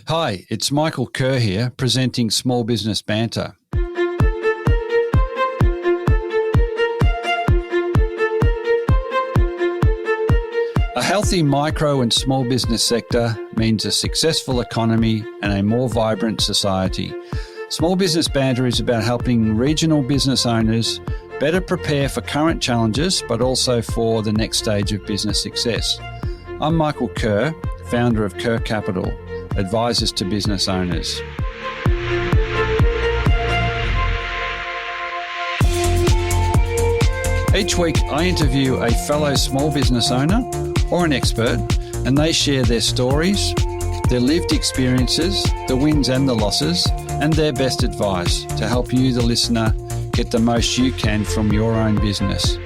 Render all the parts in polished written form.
Hi, it's Michael Kerr here, presenting Small Business Banter. A healthy micro and small business sector means a successful economy and a more vibrant society. Small Business Banter is about helping regional business owners better prepare for current challenges, but also for the next stage of business success. I'm Michael Kerr, founder of Kerr Capital, advisors to business owners. Each week, I interview a fellow small business owner or an expert, and they share their stories, their lived experiences, the wins and the losses, and their best advice to help you, the listener, get the most you can from your own business.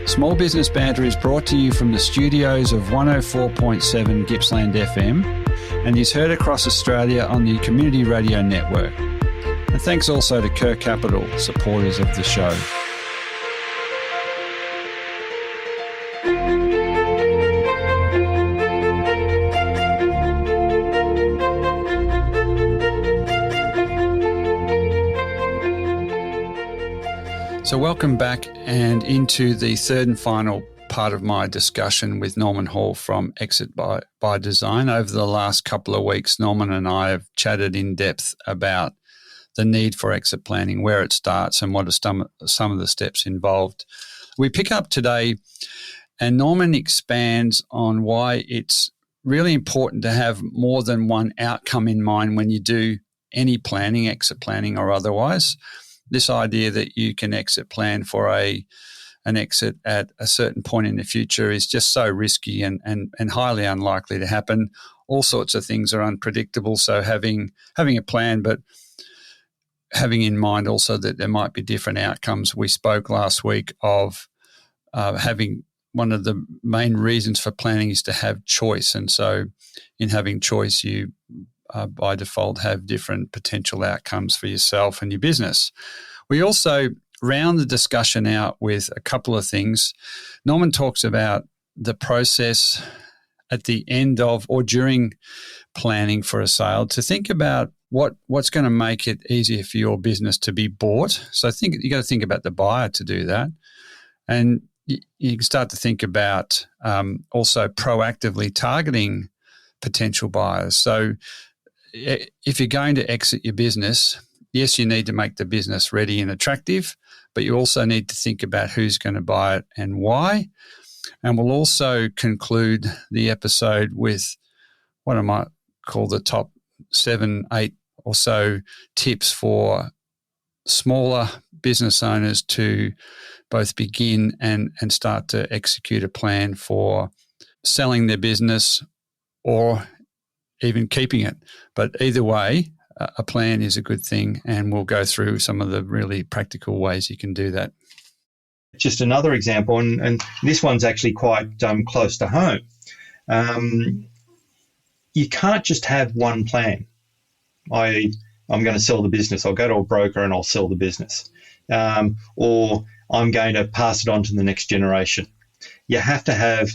Small Business Banter is brought to you from the studios of 104.7 Gippsland FM and is heard across Australia on the Community Radio Network. And thanks also to Kerr Capital, supporters of the show. So welcome back and into the third and final part of my discussion with Norman Hall from Exit by Design. Over the last couple of weeks, Norman and I have chatted in depth about the need for exit planning, where it starts and what are some of the steps involved. We pick up today and Norman expands on why it's really important to have more than one outcome in mind when you do any planning, exit planning or otherwise. This idea that you can exit plan for an exit at a certain point in the future is just so risky and highly unlikely to happen. All sorts of things are unpredictable. So having a plan, but having in mind also that there might be different outcomes. We spoke last week of having one of the main reasons for planning is to have choice. And so in having choice, you by default have different potential outcomes for yourself and your business. We also round the discussion out with a couple of things. Norman talks about the process at the end of or during planning for a sale to think about what's going to make it easier for your business to be bought. So you got to think about the buyer to do that. And you can start to think about also proactively targeting potential buyers. So if you're going to exit your business, yes, you need to make the business ready and attractive, but you also need to think about who's going to buy it and why. And we'll also conclude the episode with what I might call the top 7, 8 or so tips for smaller business owners to both begin and start to execute a plan for selling their business or even keeping it. But either way, a plan is a good thing, and we'll go through some of the really practical ways you can do that. Just another example, and this one's actually quite close to home. You can't just have one plan. I'm going to sell the business. I'll go to a broker and I'll sell the business. Or I'm going to pass it on to the next generation. You have to have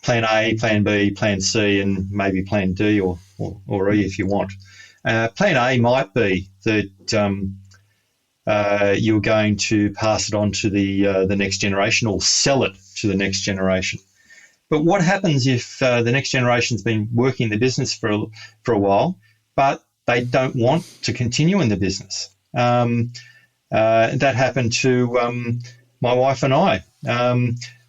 plan A, plan B, plan C, and maybe plan D or E if you want. Plan A might be that you're going to pass it on to the next generation or sell it to the next generation. But what happens if the next generation's been working the business for a while, but they don't want to continue in the business? That happened to my wife and I.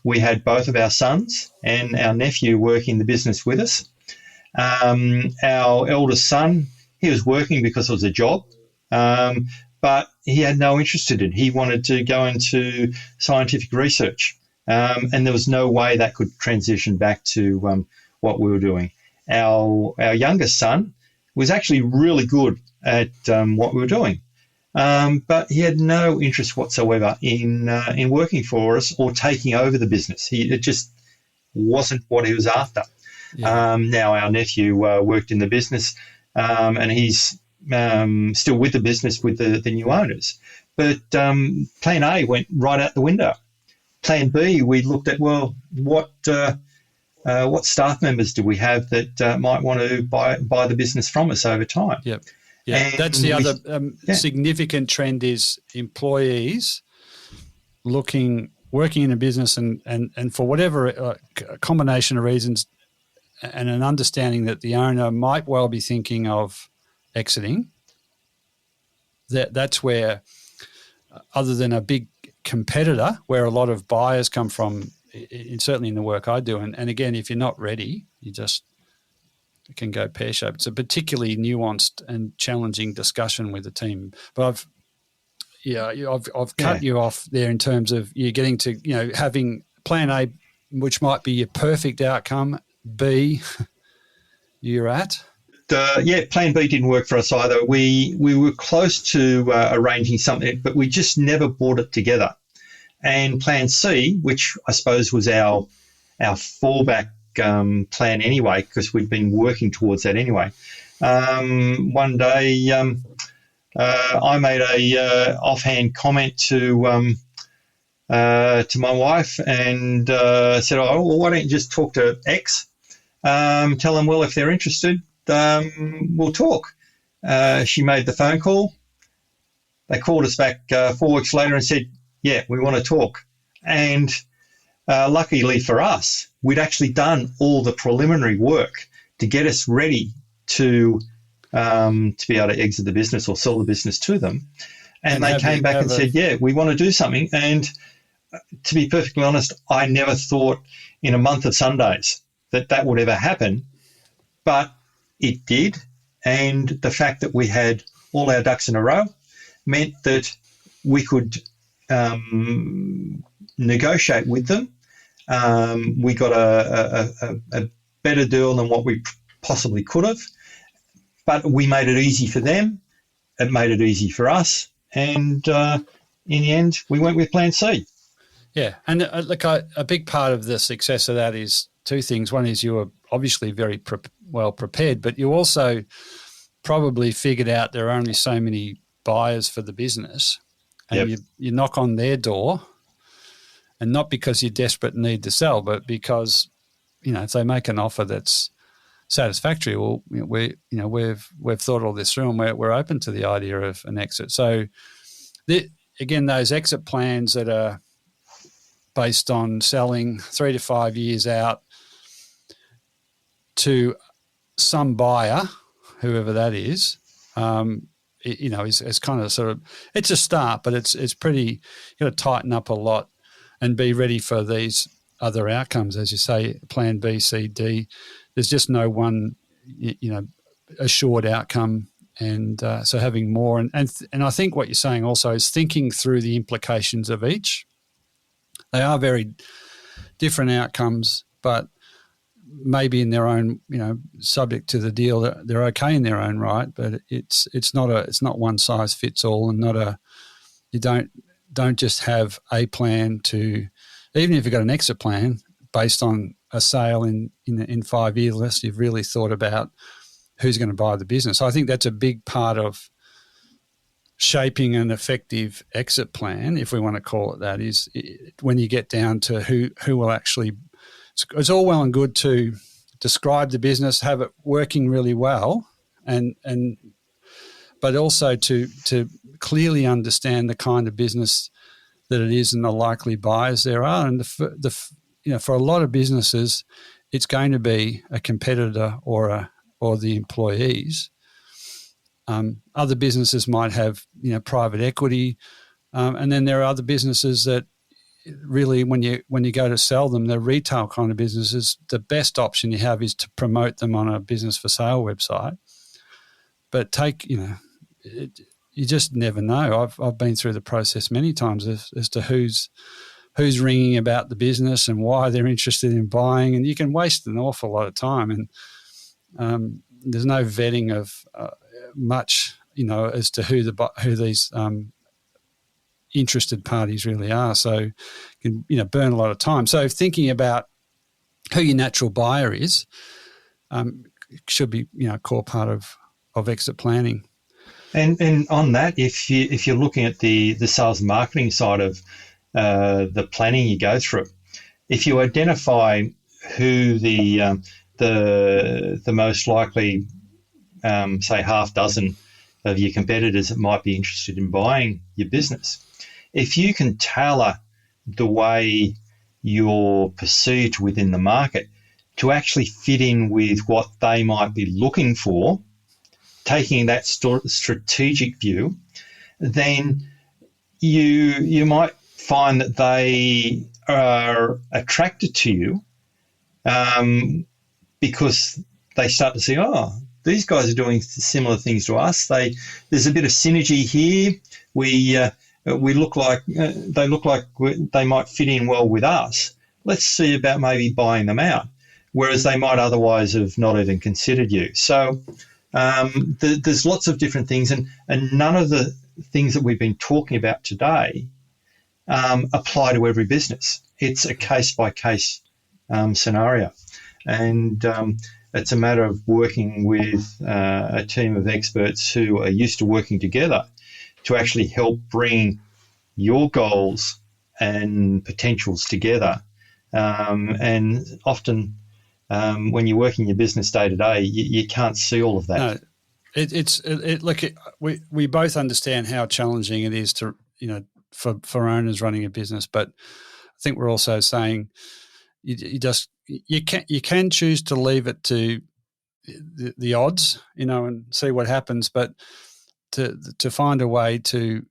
We had both of our sons and our nephew working the business with us. Our eldest son, he was working because it was a job, but he had no interest in it. He wanted to go into scientific research, and there was no way that could transition back to what we were doing. Our youngest son was actually really good at what we were doing. But he had no interest whatsoever in working for us or taking over the business. It just wasn't what he was after. Yeah. Now our nephew worked in the business, and he's still with the business with the new owners. But Plan A went right out the window. Plan B, we looked at, well, what what staff members do we have that might want to buy the business from us over time? Yep. Yeah, And that's the other significant trend is employees working in a business and for whatever combination of reasons and an understanding that the owner might well be thinking of exiting. That's where, other than a big competitor, where a lot of buyers come from, certainly in the work I do. And again, if you're not ready, you just can go pear-shaped. It's a particularly nuanced and challenging discussion with the team. But I've cut you off there in terms of you getting to, having plan A, which might be your perfect outcome, B, you're at. Plan B didn't work for us either. We were close to arranging something, but we just never brought it together. And plan C, which I suppose was our fallback plan anyway, because we'd been working towards that anyway. One day I made a offhand comment to my wife and said, "Oh, well, why don't you just talk to X? Tell them, well, if they're interested, we'll talk." She made the phone call. They called us back 4 weeks later and said, "Yeah, we want to talk." And luckily for us, we'd actually done all the preliminary work to get us ready to be able to exit the business or sell the business to them. And they came back and said, "Yeah, we want to do something." And to be perfectly honest, I never thought in a month of Sundays that would ever happen, but it did. And the fact that we had all our ducks in a row meant that we could negotiate with them. We got a better deal than what we possibly could have, but we made it easy for them. It made it easy for us. And in the end, we went with plan C. Yeah. And look, a big part of the success of that is two things. One is you were obviously very well prepared, but you also probably figured out there are only so many buyers for the business, and you knock on their door, and not because you're desperate and need to sell, but because, if they make an offer that's satisfactory, well, we've thought all this through and we're open to the idea of an exit. So again, those exit plans that are based on selling 3 to 5 years out to some buyer, whoever that is, is kind of sort of, it's a start, but it's pretty, you've got to tighten up a lot and be ready for these other outcomes, as you say, plan B, C, D. There's just no one, assured outcome. And so having more, and I think what you're saying also is thinking through the implications of each. They are very different outcomes, but maybe in their own, subject to the deal, they're okay in their own right. But it's not one size fits all, and you don't just have a plan to, even if you've got an exit plan based on a sale in 5 years, unless you've really thought about who's going to buy the business. I think that's a big part of shaping an effective exit plan, if we want to call it that, is when you get down to who will actually. It's all well and good to describe the business, have it working really well, but also to clearly understand the kind of business that it is and the likely buyers there are. And for a lot of businesses, it's going to be a competitor or the employees. Other businesses might have private equity, and then there are other businesses that really, when you go to sell them, the retail kind of businesses, the best option you have is to promote them on a business for sale website. But you just never know. I've been through the process many times as to who's ringing about the business and why they're interested in buying, and you can waste an awful lot of time. And there's no vetting of much, as to who these interested parties really are. So you can burn a lot of time. So thinking about who your natural buyer is should be a core part of exit planning. And on that, if you're looking at the sales and marketing side of the planning you go through, if you identify who the most likely, say, half dozen of your competitors that might be interested in buying your business. If you can tailor the way you're perceived within the market to actually fit in with what they might be looking for, taking that strategic view, then you might find that they are attracted to you because they start to see, oh, these guys are doing similar things to us. There's a bit of synergy here. We look like they look like they might fit in well with us. Let's see about maybe buying them out, whereas they might otherwise have not even considered you. So there's lots of different things, and none of the things that we've been talking about today apply to every business. It's a case-by-case scenario, and it's a matter of working with a team of experts who are used to working together to actually help bring your goals and potentials together. And often when you're working your business day to day, you can't see all of that. No, we both understand how challenging it is to, for owners running a business, but I think we're also saying you can choose to leave it to the odds, and see what happens, but to find a way to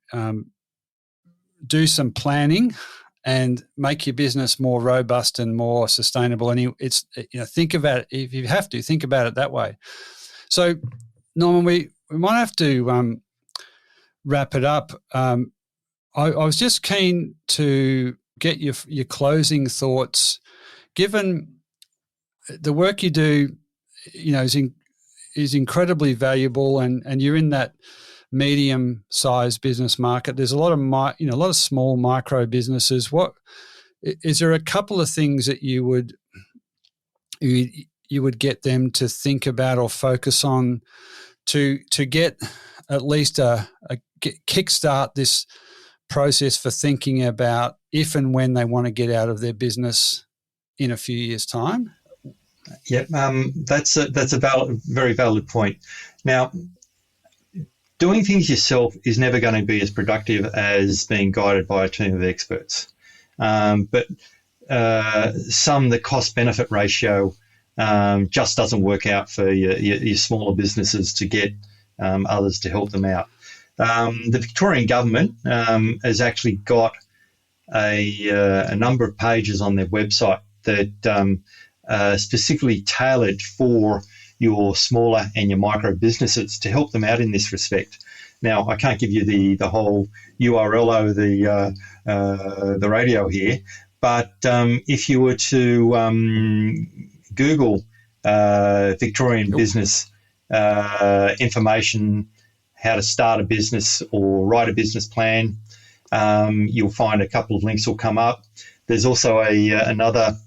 do some planning and make your business more robust and more sustainable. And it's think about it, if you have to think about it that way. So, Norman, we might have to wrap it up. I was just keen to get your closing thoughts, given the work you do, is incredibly valuable, and you're in that medium-sized business market. There's a lot of small micro businesses. What is there a couple of things that you would get them to think about or focus on to get at least kickstart this process for thinking about if and when they want to get out of their business in a few years' time? Yeah, that's a very valid point. Now, doing things yourself is never going to be as productive as being guided by a team of experts. But the cost-benefit ratio just doesn't work out for your smaller businesses to get others to help them out. The Victorian government has actually got a number of pages on their website that specifically tailored for your smaller and your micro businesses to help them out in this respect. Now, I can't give you the whole URL over the radio here, but if you were to Google Victorian business information, how to start a business or write a business plan, you'll find a couple of links will come up. There's also another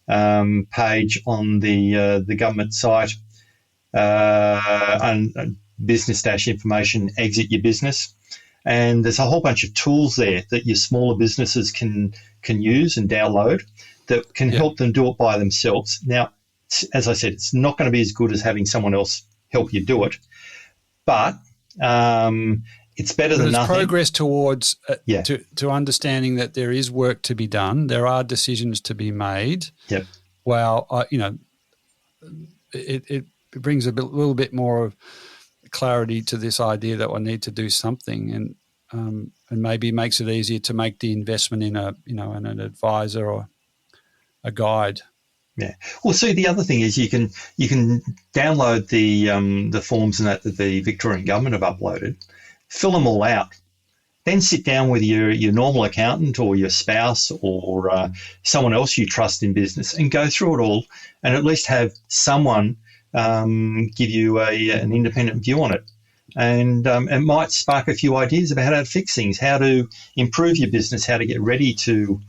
page on the government site, business-information, exit your business. And there's a whole bunch of tools there that your smaller businesses can use and download that can help them do it by themselves. Now, as I said, it's not going to be as good as having someone else help you do it, but it's better than nothing. Progress towards to understanding that there is work to be done. There are decisions to be made. Yep. Well, it brings little bit more of clarity to this idea that I need to do something, and maybe makes it easier to make the investment in in an advisor or a guide. Yeah. Well, see, the other thing is you can download the forms and that the Victorian government have uploaded, fill them all out, then sit down with your normal accountant or your spouse or someone else you trust in business and go through it all, and at least have someone give you an independent view on it. And it might spark a few ideas about how to fix things, how to improve your business, how to get ready to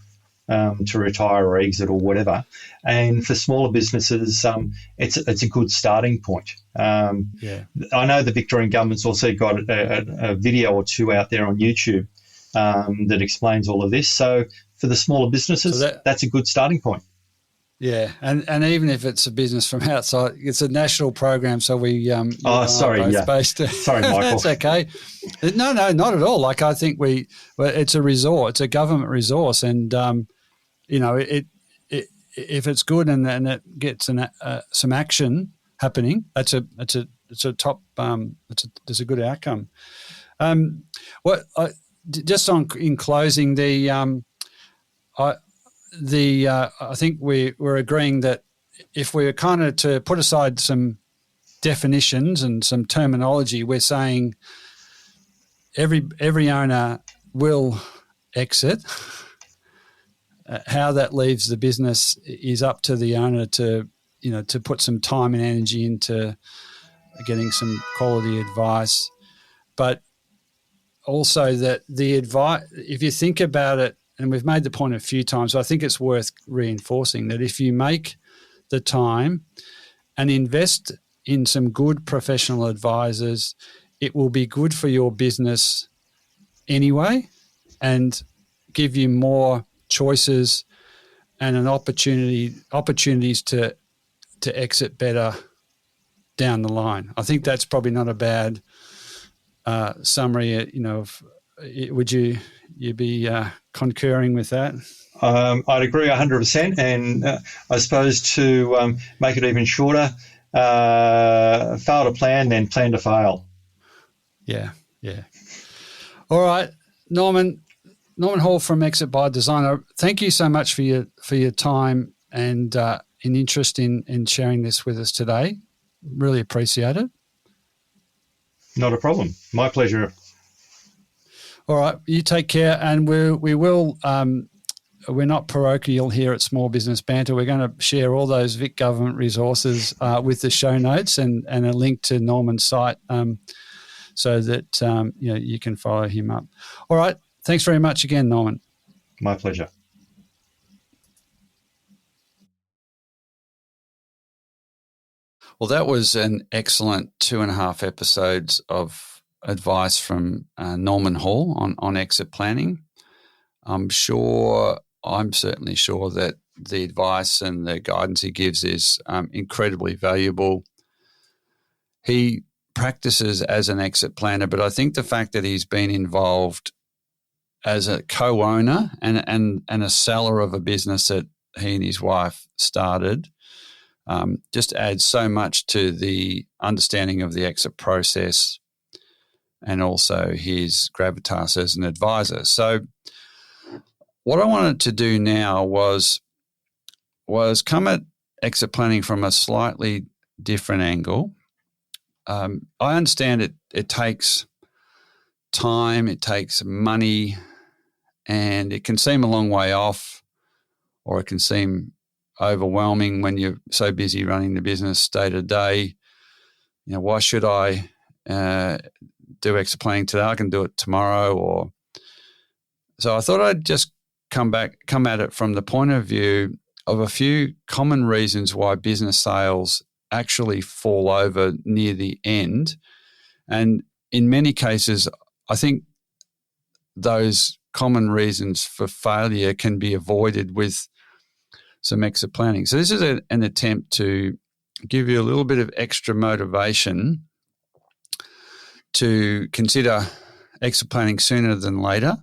retire or exit or whatever. And for smaller businesses, it's a good starting point. I know the Victorian government's also got a video or two out there on YouTube that explains all of this. So for the smaller businesses, that's a good starting point. Yeah, and even if it's a business from outside, it's a national program, so we you and I are both based. Sorry, Michael. That's okay. No, not at all. Like I think it's a resource, it's a government resource, and it if it's good and it gets some action happening, it's a top it's a good outcome. Just in closing, I think we're agreeing that if we're kind of to put aside some definitions and some terminology, we're saying every owner will exit. How that leaves the business is up to the owner to put some time and energy into getting some quality advice, but also that the advice, if you think about it, and we've made the point a few times, I think it's worth reinforcing that if you make the time and invest in some good professional advisors, it will be good for your business anyway and give you more choices and an opportunities to exit better down the line. I think that's probably not a bad summary. Would you be concurring with that? I'd agree 100%, and I suppose to make it even shorter, fail to plan, then plan to fail. Yeah. All right, Norman Hall from Exit by Design. Thank you so much for your time and interest in sharing this with us today. Really appreciate it. Not a problem. My pleasure. All right, you take care, and we will. We're not parochial here at Small Business Banter. We're going to share all those Vic government resources with the show notes and a link to Norman's site so that you can follow him up. All right, thanks very much again, Norman. My pleasure. Well, that was an excellent 2.5 episodes of advice from Norman Hall on exit planning. I'm certainly sure that the advice and the guidance he gives is incredibly valuable. He practices as an exit planner, but I think the fact that he's been involved as a co-owner and a seller of a business that he and his wife started just adds so much to the understanding of the exit process and also his gravitas as an advisor. So what I wanted to do now was come at exit planning from a slightly different angle. I understand it takes time, it takes money, and it can seem a long way off, or it can seem overwhelming when you're so busy running the business day to day. Why should I do exit planning today? I can do it tomorrow. So I thought I'd just come at it from the point of view of a few common reasons why business sales actually fall over near the end. And in many cases, I think those common reasons for failure can be avoided with some exit planning. So this is an attempt to give you a little bit of extra motivation to consider exit planning sooner than later.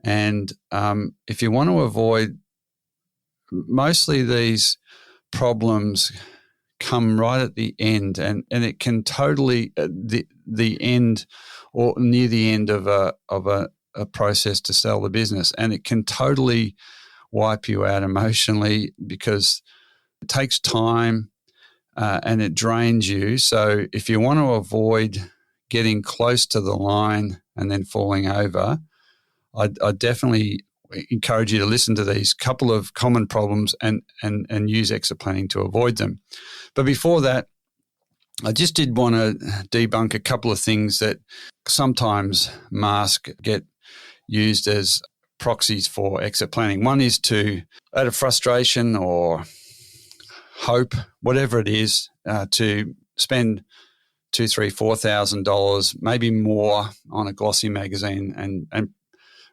And if you want to avoid, mostly these problems come right at the end, and it can totally the end or near the end of a process to sell the business, and it can totally wipe you out emotionally because it takes time and it drains you. So if you want to avoid getting close to the line and then falling over, I definitely encourage you to listen to these couple of common problems and use exit planning to avoid them. But before that, I just did want to debunk a couple of things that sometimes get used as proxies for exit planning. One is to, out of frustration or hope, whatever it is, to spend $2,000, $3,000, $4,000, maybe more on a glossy magazine and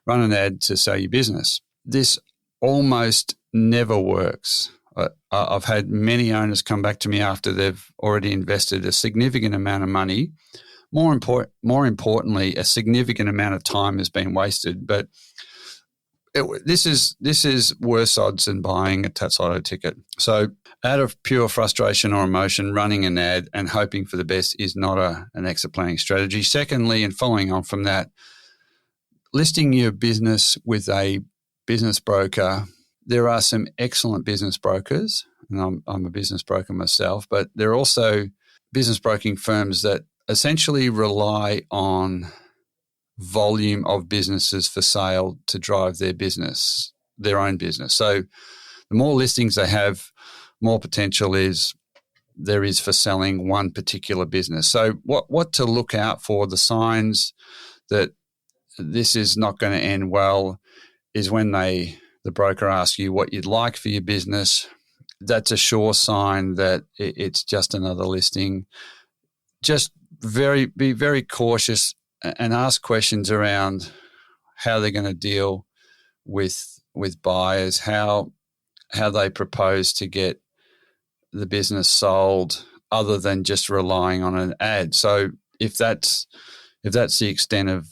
run an ad to sell your business. This almost never works. I've had many owners come back to me after they've already invested a significant amount of money. More importantly, a significant amount of time has been wasted. But this is worse odds than buying a Tats Lotto ticket. So out of pure frustration or emotion, running an ad and hoping for the best is not an exit planning strategy. Secondly, and following on from that, listing your business with a business broker. There are some excellent business brokers, and I'm a business broker myself, but there are also business broking firms that essentially rely on volume of businesses for sale to drive their own business. So the more listings they have, more potential there is for selling one particular business. So what to look out for, the signs that this is not going to end well, is when the broker asks you what you'd like for your business. That's a sure sign that it's just another listing. Just be very cautious and ask questions around how they're going to deal with buyers, how they propose to get the business sold, other than just relying on an ad. So if that's the extent of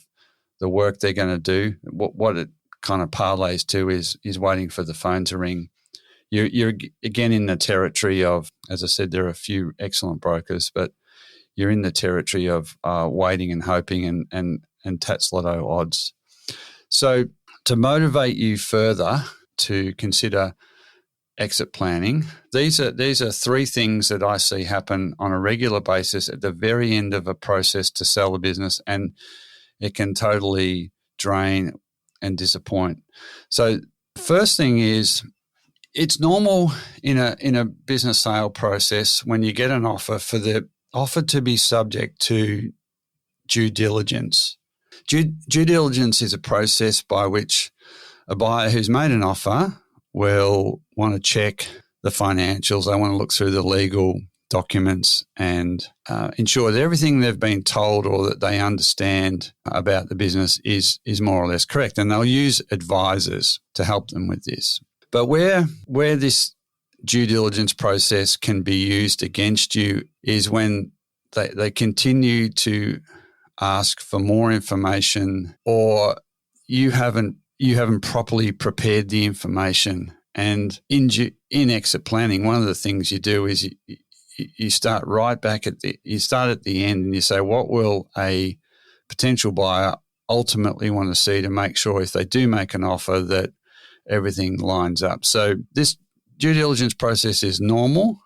the work they're going to do, what it kind of parlays to is waiting for the phone to ring. You're again in the territory of, as I said, there are a few excellent brokers, but you're in the territory of waiting and hoping and Tats Lotto odds. So to motivate you further to consider exit planning, these are three things that I see happen on a regular basis at the very end of a process to sell a business, and it can totally drain and disappoint. So first thing is, it's normal in a business sale process when you get an offer for the offer to be subject to due diligence. Due diligence is a process by which a buyer who's made an offer will want to check the financials. They want to look through the legal documents and ensure that everything they've been told or that they understand about the business is more or less correct. And they'll use advisors to help them with this. But where this due diligence process can be used against you is when they continue to ask for more information, or you haven't properly prepared the information. And in exit planning, one of the things you do is you start right back at the end, and you say, what will a potential buyer ultimately want to see to make sure if they do make an offer that everything lines up. So this due diligence process is normal,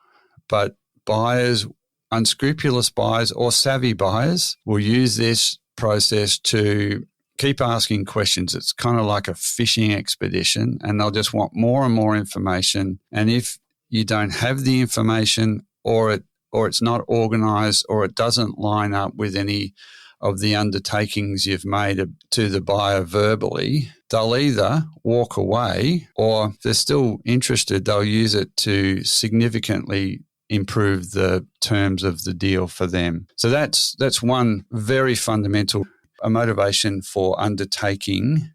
but buyers, unscrupulous buyers or savvy buyers, will use this process to keep asking questions. It's kind of like a fishing expedition, and they'll just want more and more information. And if you don't have the information, or it's not organised, or it doesn't line up with any of the undertakings you've made to the buyer verbally, they'll either walk away, or if they're still interested, they'll use it to significantly improve the terms of the deal for them. So that's one very fundamental motivation for undertaking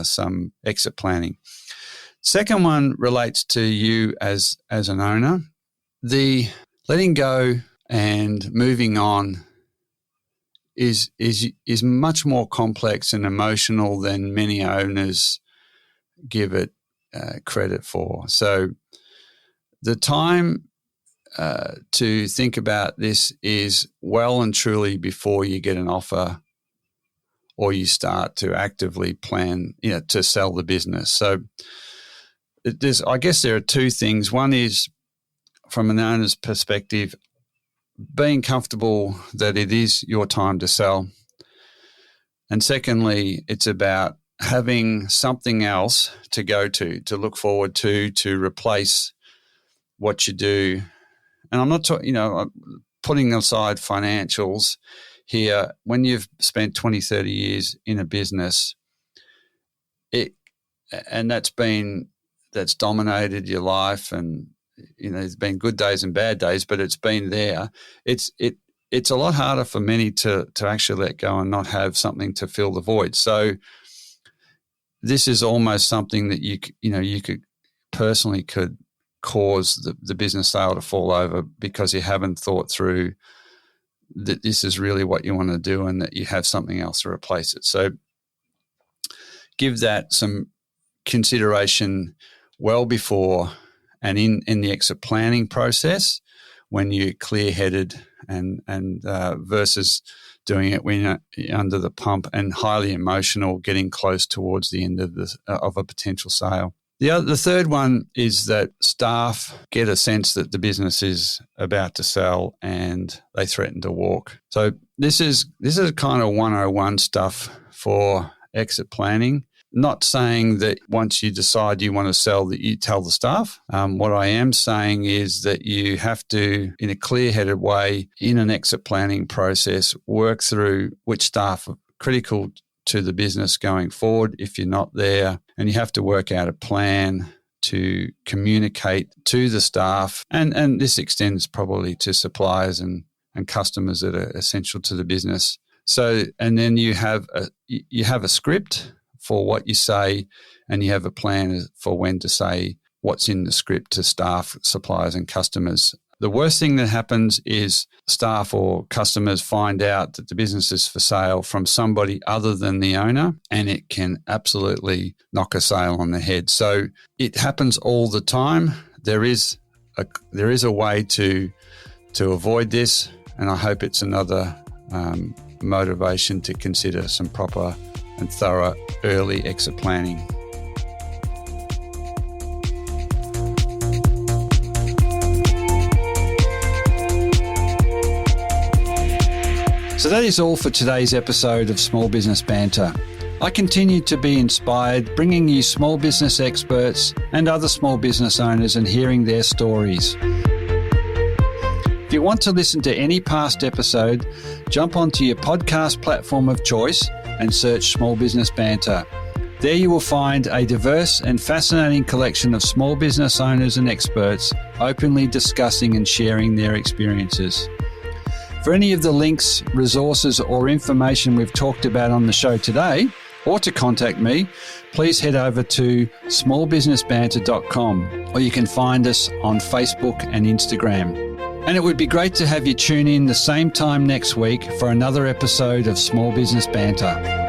some exit planning. Second one relates to you as an owner. The letting go and moving on is much more complex and emotional than many owners give it credit for. So the time to think about this is well and truly before you get an offer or you start to actively plan, to sell the business. So I guess there are two things. One is, from an owner's perspective, being comfortable that it is your time to sell. And secondly, it's about having something else to go to look forward to replace what you do. And I'm not talking, putting aside financials here. When you've spent 20, 30 years in a business, that's dominated your life, and there's been good days and bad days, but it's been there. It's a lot harder for many to actually let go and not have something to fill the void. So this is almost something that you could personally cause the business sale to fall over because you haven't thought through that this is really what you want to do and that you have something else to replace it. So give that some consideration well before and in the exit planning process when you're clear-headed and versus doing it when you're under the pump and highly emotional, getting close towards the end of a potential sale. The third one is that staff get a sense that the business is about to sell and they threaten to walk. So this is kind of 101 stuff for exit planning. Not saying that once you decide you want to sell that you tell the staff. What I am saying is that you have to, in a clear-headed way, in an exit planning process, work through which staff are critical to the business going forward if you're not there, and you have to work out a plan to communicate to the staff, and this extends probably to suppliers and customers that are essential to the business. So, and then you have a script for what you say, and you have a plan for when to say what's in the script to staff, suppliers, and customers. The worst thing that happens is staff or customers find out that the business is for sale from somebody other than the owner, and it can absolutely knock a sale on the head. So it happens all the time. There is a way to avoid this, and I hope it's another motivation to consider some proper and thorough early exit planning. So that is all for today's episode of Small Business Banter. I continue to be inspired, bringing you small business experts and other small business owners and hearing their stories. If you want to listen to any past episode, jump onto your podcast platform of choice and search Small Business Banter. There you will find a diverse and fascinating collection of small business owners and experts openly discussing and sharing their experiences. For any of the links, resources, or information we've talked about on the show today, or to contact me, please head over to smallbusinessbanter.com, or you can find us on Facebook and Instagram. And it would be great to have you tune in the same time next week for another episode of Small Business Banter.